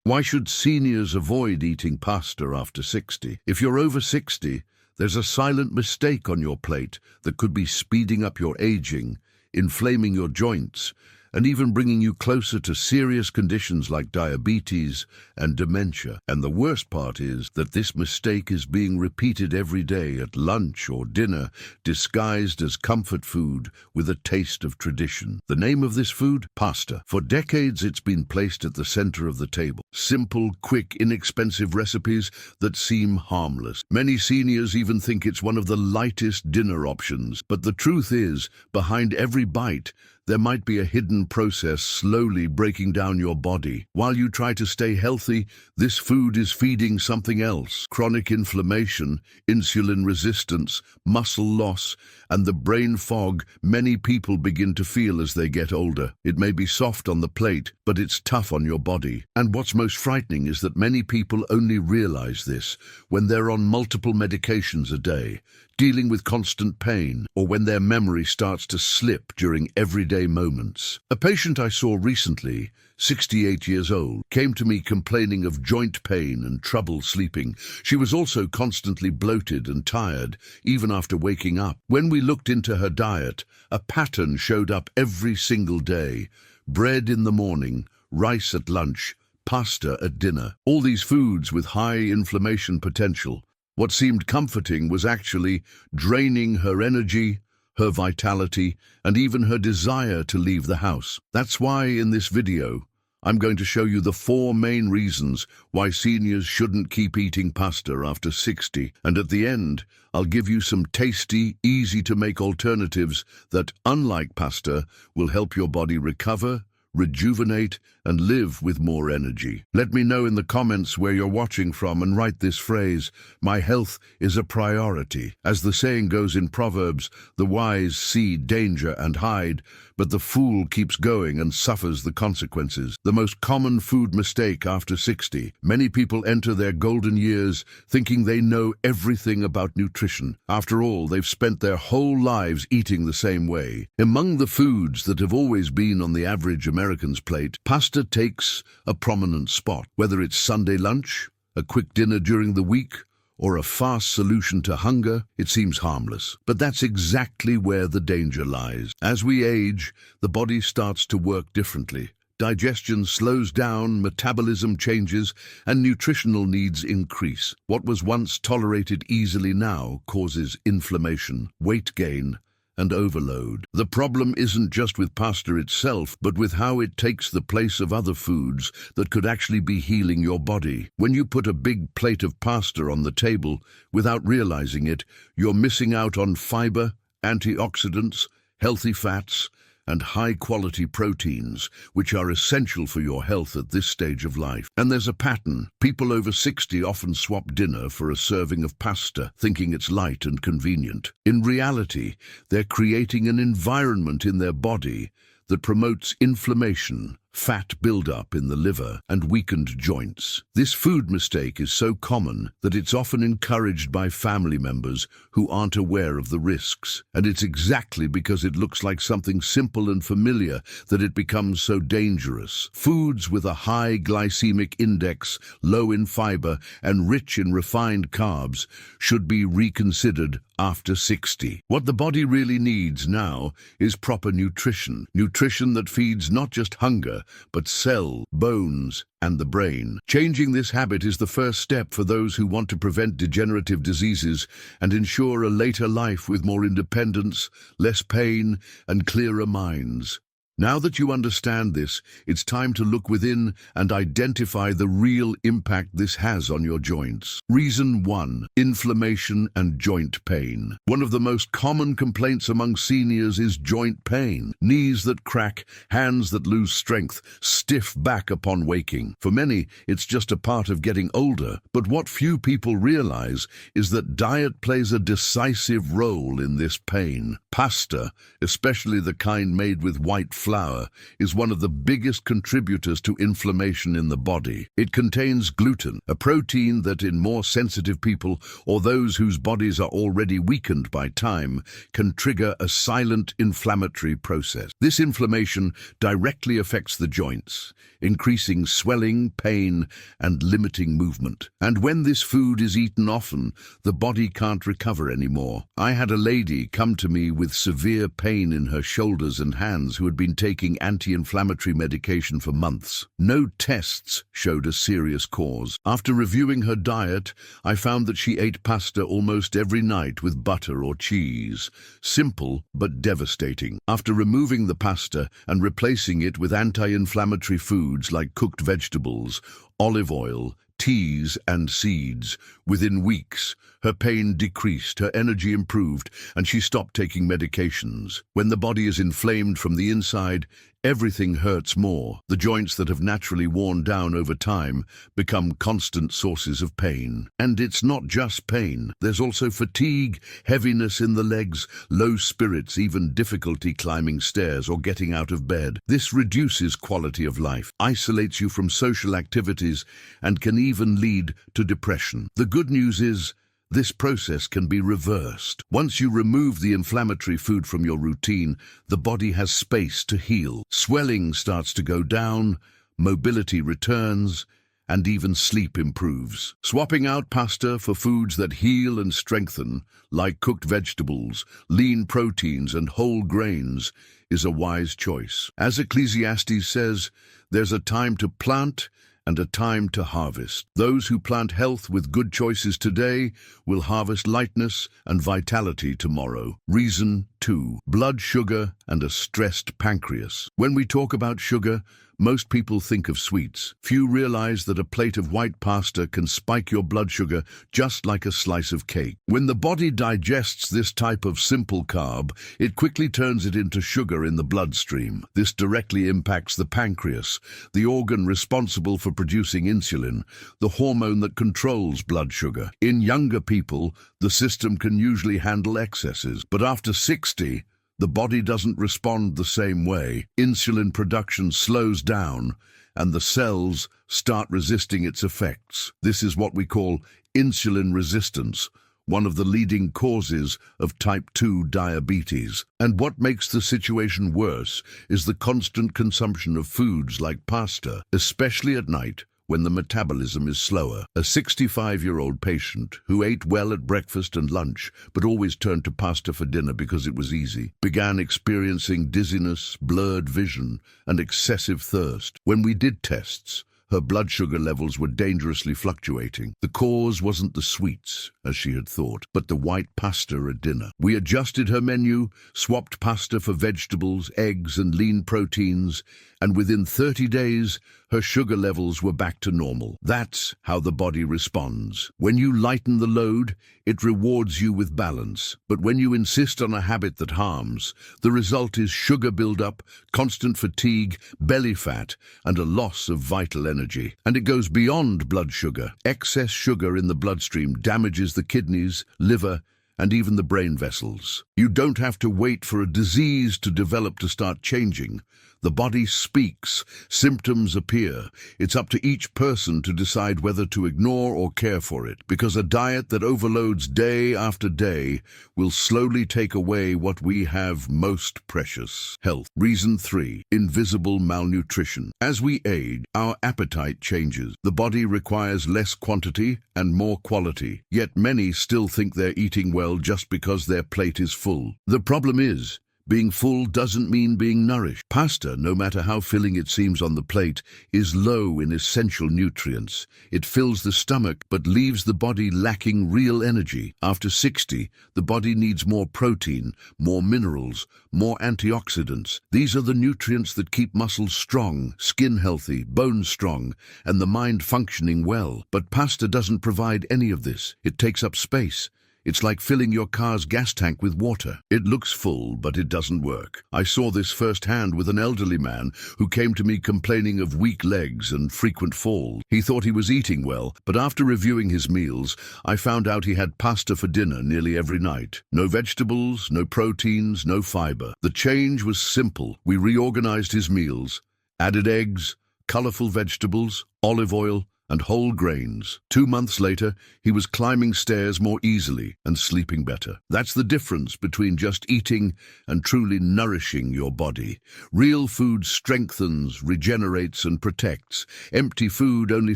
Why should seniors avoid eating pasta after 60? If you're over 60, there's a silent mistake on your plate that could be speeding up your aging, inflaming your joints, and even bringing you closer to serious conditions like diabetes and dementia. And the worst part is that this mistake is being repeated every day at lunch or dinner, disguised as comfort food with a taste of tradition. The name of this food? Pasta. For decades, it's been placed at the center of the table. Simple, quick, inexpensive recipes that seem harmless. Many seniors even think it's one of the lightest dinner options. But the truth is, behind every bite, there might be a hidden process slowly breaking down your body. While you try to stay healthy, this food is feeding something else. Chronic inflammation, insulin resistance, muscle loss, and the brain fog many people begin to feel as they get older. It may be soft on the plate, but it's tough on your body. And what's most frightening is that many people only realize this when they're on multiple medications a day, dealing with constant pain, or when their memory starts to slip during everyday moments. A patient I saw recently, 68 years old, came to me complaining of joint pain and trouble sleeping. She was also constantly bloated and tired, even after waking up. When we looked into her diet, a pattern showed up every single day. Bread in the morning, rice at lunch, pasta at dinner. All these foods with high inflammation potential. What seemed comforting was actually draining her energy, her vitality, and even her desire to leave the house. That's why in this video, I'm going to show you the 4 main reasons why seniors shouldn't keep eating pasta after 60. And at the end, I'll give you some tasty, easy-to-make alternatives that, unlike pasta, will help your body recover, rejuvenate, and live with more energy. Let me know in the comments where you're watching from and write this phrase: "My health is a priority." As the saying goes in Proverbs, the wise see danger and hide, but the fool keeps going and suffers the consequences. The most common food mistake after 60. Many people enter their golden years thinking they know everything about nutrition. After all, they've spent their whole lives eating the same way. Among the foods that have always been on the average American's plate, pasta takes a prominent spot. Whether it's Sunday lunch, a quick dinner during the week, or a fast solution to hunger, it seems harmless. But that's exactly where the danger lies. As we age, the body starts to work differently. Digestion slows down, metabolism changes, and nutritional needs increase. What was once tolerated easily now causes inflammation, weight gain, and overload. The problem isn't just with pasta itself, but with how it takes the place of other foods that could actually be healing your body. When you put a big plate of pasta on the table without realizing it, you're missing out on fiber, antioxidants, healthy fats, and high-quality proteins, which are essential for your health at this stage of life. And there's a pattern. People over 60 often swap dinner for a serving of pasta, thinking it's light and convenient. In reality, they're creating an environment in their body that promotes inflammation, fat buildup in the liver, and weakened joints. This food mistake is so common that it's often encouraged by family members who aren't aware of the risks. And it's exactly because it looks like something simple and familiar that it becomes so dangerous. Foods with a high glycemic index, low in fiber, and rich in refined carbs should be reconsidered after 60. What the body really needs now is proper nutrition. Nutrition that feeds not just hunger, but cell, bones, and the brain. Changing this habit is the first step for those who want to prevent degenerative diseases and ensure a later life with more independence, less pain, and clearer minds. Now that you understand this, it's time to look within and identify the real impact this has on your joints. Reason 1. Inflammation and joint pain. One of the most common complaints among seniors is joint pain. Knees that crack, hands that lose strength, stiff back upon waking. For many, it's just a part of getting older. But what few people realize is that diet plays a decisive role in this pain. Pasta, especially the kind made with white flour, flour is one of the biggest contributors to inflammation in the body. It contains gluten, a protein that in more sensitive people or those whose bodies are already weakened by time can trigger a silent inflammatory process. This inflammation directly affects the joints, increasing swelling, pain, and limiting movement. And when this food is eaten often, the body can't recover anymore. I had a lady come to me with severe pain in her shoulders and hands who had been taking anti-inflammatory medication for months. No tests showed a serious cause. After reviewing her diet, I found that she ate pasta almost every night with butter or cheese. Simple but devastating. After removing the pasta and replacing it with anti-inflammatory foods like cooked vegetables, olive oil, teas and seeds, within weeks, her pain decreased, her energy improved, and she stopped taking medications. When the body is inflamed from the inside, everything hurts more. The joints that have naturally worn down over time become constant sources of pain. And it's not just pain. There's also fatigue, heaviness in the legs, low spirits, even difficulty climbing stairs or getting out of bed. This reduces quality of life, isolates you from social activities, and can even lead to depression. The good news is, this process can be reversed. Once you remove the inflammatory food from your routine, the body has space to heal. Swelling starts to go down, mobility returns, and even sleep improves. Swapping out pasta for foods that heal and strengthen, like cooked vegetables, lean proteins, and whole grains, is a wise choice. As Ecclesiastes says, there's a time to plant and a time to harvest. Those who plant health with good choices today will harvest lightness and vitality tomorrow. Reason 2. Blood sugar and a stressed pancreas. When we talk about sugar, most people think of sweets. Few realize that a plate of white pasta can spike your blood sugar just like a slice of cake. When the body digests this type of simple carb, it quickly turns it into sugar in the bloodstream. This directly impacts the pancreas, the organ responsible for producing insulin, the hormone that controls blood sugar. In younger people, the system can usually handle excesses, but after 60, the body doesn't respond the same way. Insulin production slows down, and the cells start resisting its effects. This is what we call insulin resistance, one of the leading causes of type 2 diabetes. And what makes the situation worse is the constant consumption of foods like pasta, especially at night, when the metabolism is slower. A 65-year-old patient who ate well at breakfast and lunch, but always turned to pasta for dinner because it was easy, began experiencing dizziness, blurred vision, and excessive thirst. When we did tests, her blood sugar levels were dangerously fluctuating. The cause wasn't the sweets, as she had thought, but the white pasta at dinner. We adjusted her menu, swapped pasta for vegetables, eggs, and lean proteins, and within 30 days, her sugar levels were back to normal. That's how the body responds. When you lighten the load, it rewards you with balance. But when you insist on a habit that harms, the result is sugar buildup, constant fatigue, belly fat, and a loss of vital energy. And it goes beyond blood sugar. Excess sugar in the bloodstream damages the kidneys, liver, and even the brain vessels. You don't have to wait for a disease to develop to start changing. The body speaks, symptoms appear. It's up to each person to decide whether to ignore or care for it, because a diet that overloads day after day will slowly take away what we have most precious: health. Reason 3. Invisible malnutrition. As we age, our appetite changes. The body requires less quantity and more quality, yet many still think they're eating well just because their plate is full. The problem is, being full doesn't mean being nourished. Pasta, no matter how filling it seems on the plate, is low in essential nutrients. It fills the stomach but leaves the body lacking real energy. After 60, the body needs more protein, more minerals, more antioxidants. These are the nutrients that keep muscles strong, skin healthy, bones strong, and the mind functioning well. But pasta doesn't provide any of this. It takes up space. It's like filling your car's gas tank with water. It looks full, but it doesn't work. I saw this firsthand with an elderly man who came to me complaining of weak legs and frequent falls. He thought he was eating well, but after reviewing his meals, I found out he had pasta for dinner nearly every night. No vegetables, no proteins, no fiber. The change was simple. We reorganized his meals, added eggs, colorful vegetables, olive oil, and whole grains. 2 months later, he was climbing stairs more easily and sleeping better. That's the difference between just eating and truly nourishing your body. Real food strengthens, regenerates, and protects. Empty food only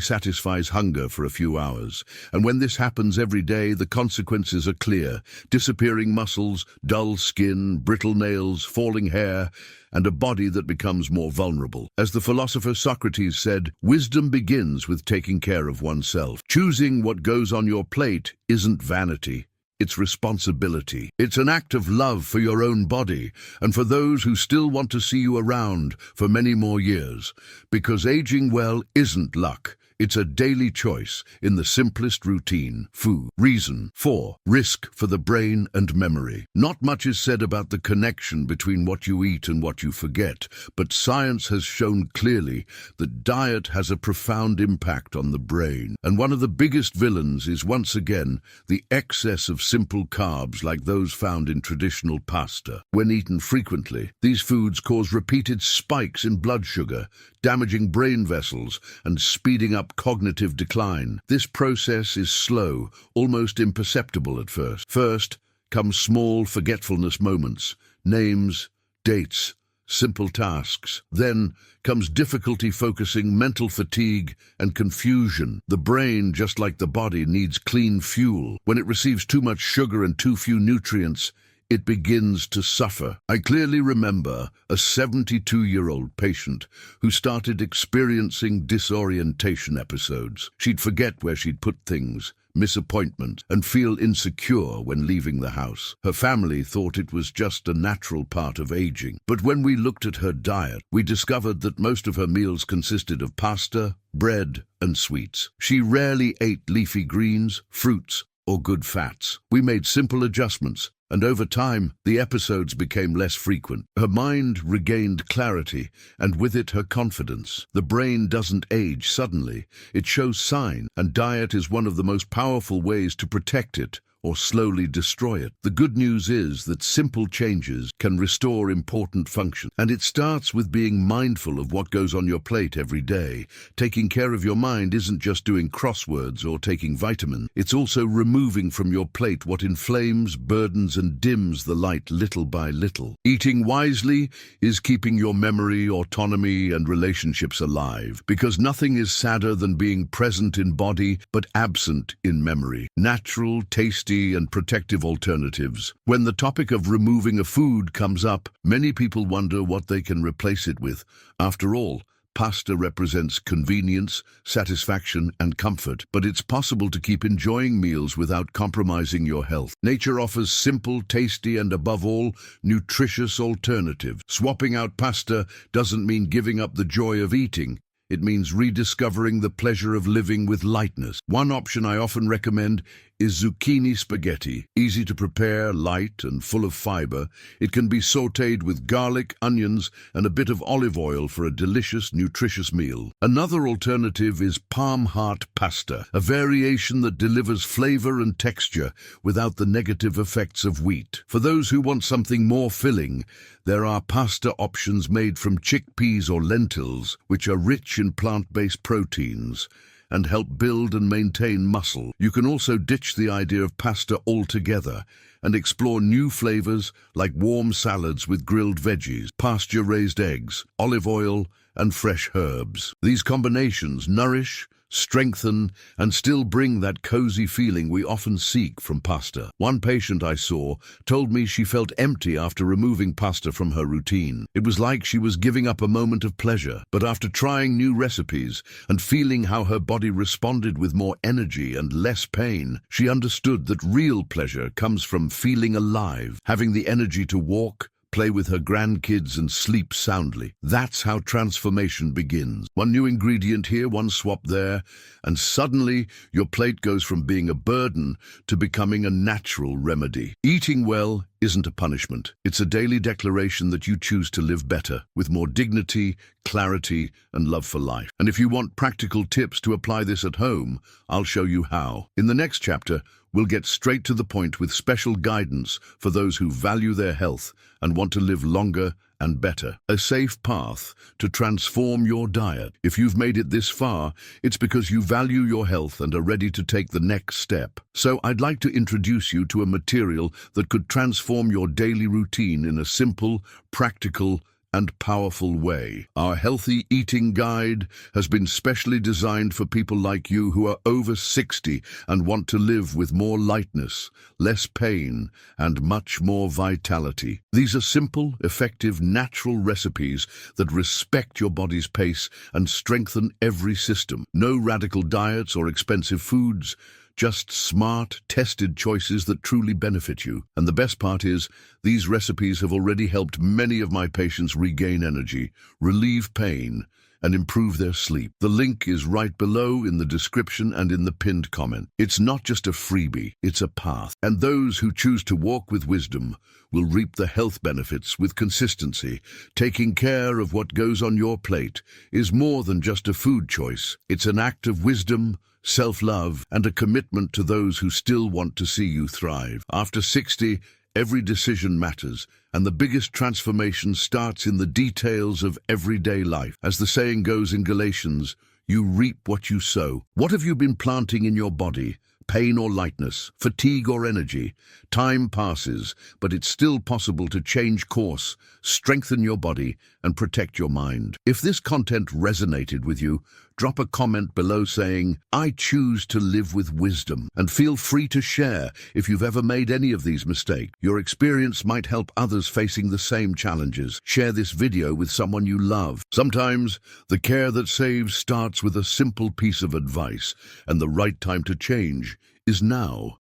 satisfies hunger for a few hours. And when this happens every day, the consequences are clear. Disappearing muscles, dull skin, brittle nails, falling hair, and a body that becomes more vulnerable. As the philosopher Socrates said, wisdom begins with taking care of oneself. Choosing what goes on your plate isn't vanity. It's responsibility. It's an act of love for your own body and for those who still want to see you around for many more years. Because aging well isn't luck. It's a daily choice in the simplest routine. Food. Reason. 4. Risk for the brain and memory. Not much is said about the connection between what you eat and what you forget, but science has shown clearly that diet has a profound impact on the brain. And one of the biggest villains is, once again, the excess of simple carbs like those found in traditional pasta. When eaten frequently, these foods cause repeated spikes in blood sugar, damaging brain vessels and speeding up cognitive decline. This process is slow, almost imperceptible at first. First come small forgetfulness moments, names, dates, simple tasks. Then comes difficulty focusing, mental fatigue, and confusion. The brain, just like the body, needs clean fuel. When it receives too much sugar and too few nutrients, it begins to suffer. I clearly remember a 72-year-old patient who started experiencing disorientation episodes. She'd forget where she'd put things, miss appointments, and feel insecure when leaving the house. Her family thought it was just a natural part of aging. But when we looked at her diet, we discovered that most of her meals consisted of pasta, bread, and sweets. She rarely ate leafy greens, fruits, or good fats. We made simple adjustments, and over time, the episodes became less frequent. Her mind regained clarity, and with it her confidence. The brain doesn't age suddenly. It shows signs, and diet is one of the most powerful ways to protect it or slowly destroy it. The good news is that simple changes can restore important functions. And it starts with being mindful of what goes on your plate every day. Taking care of your mind isn't just doing crosswords or taking vitamins. It's also removing from your plate what inflames, burdens, and dims the light little by little. Eating wisely is keeping your memory, autonomy, and relationships alive. Because nothing is sadder than being present in body but absent in memory. Natural, tasty, and protective alternatives. When the topic of removing a food comes up, many people wonder what they can replace it with. After all, pasta represents convenience, satisfaction, and comfort, but it's possible to keep enjoying meals without compromising your health. Nature offers simple, tasty, and above all, nutritious alternatives. Swapping out pasta doesn't mean giving up the joy of eating. It means rediscovering the pleasure of living with lightness. One option I often recommend is zucchini spaghetti. Easy to prepare, light, and full of fiber. It can be sautéed with garlic, onions, and a bit of olive oil for a delicious, nutritious meal. Another alternative is palm heart pasta, a variation that delivers flavor and texture without the negative effects of wheat. For those who want something more filling, there are pasta options made from chickpeas or lentils, which are rich in plant-based proteins and help build and maintain muscle. You can also ditch the idea of pasta altogether and explore new flavors like warm salads with grilled veggies, pasture-raised eggs, olive oil, and fresh herbs. These combinations nourish, strengthen, and still bring that cozy feeling we often seek from pasta. One patient I saw told me she felt empty after removing pasta from her routine. It was like she was giving up a moment of pleasure. But after trying new recipes and feeling how her body responded with more energy and less pain, she understood that real pleasure comes from feeling alive, having the energy to walk, play with her grandkids, and sleep soundly. That's how transformation begins. One new ingredient here, one swap there, and suddenly your plate goes from being a burden to becoming a natural remedy. Eating well isn't a punishment. It's a daily declaration that you choose to live better, with more dignity, clarity, and love for life. And if you want practical tips to apply this at home, I'll show you how. In the next chapter, we'll get straight to the point with special guidance for those who value their health and want to live longer and better. A safe path to transform your diet. If you've made it this far, it's because you value your health and are ready to take the next step. So I'd like to introduce you to a material that could transform your daily routine in a simple, practical, and powerful way. Our healthy eating guide has been specially designed for people like you who are over 60 and want to live with more lightness, less pain, and much more vitality. These are simple, effective, natural recipes that respect your body's pace and strengthen every system. No radical diets or expensive foods, just smart, tested choices that truly benefit you. And the best part is, these recipes have already helped many of my patients regain energy, relieve pain, and improve their sleep. The link is right below in the description and in the pinned comment. It's not just a freebie, it's a path. And those who choose to walk with wisdom will reap the health benefits with consistency. Taking care of what goes on your plate is more than just a food choice. It's an act of wisdom, self-love, and a commitment to those who still want to see you thrive. After 60, every decision matters, and the biggest transformation starts in the details of everyday life. As the saying goes in Galatians, you reap what you sow. What have you been planting in your body? Pain or lightness, fatigue or energy? Time passes, but it's still possible to change course, strengthen your body, and protect your mind. If this content resonated with you, drop a comment below saying, "I choose to live with wisdom," and feel free to share if you've ever made any of these mistakes. Your experience might help others facing the same challenges. Share this video with someone you love. Sometimes, the care that saves starts with a simple piece of advice, and the right time to change is now.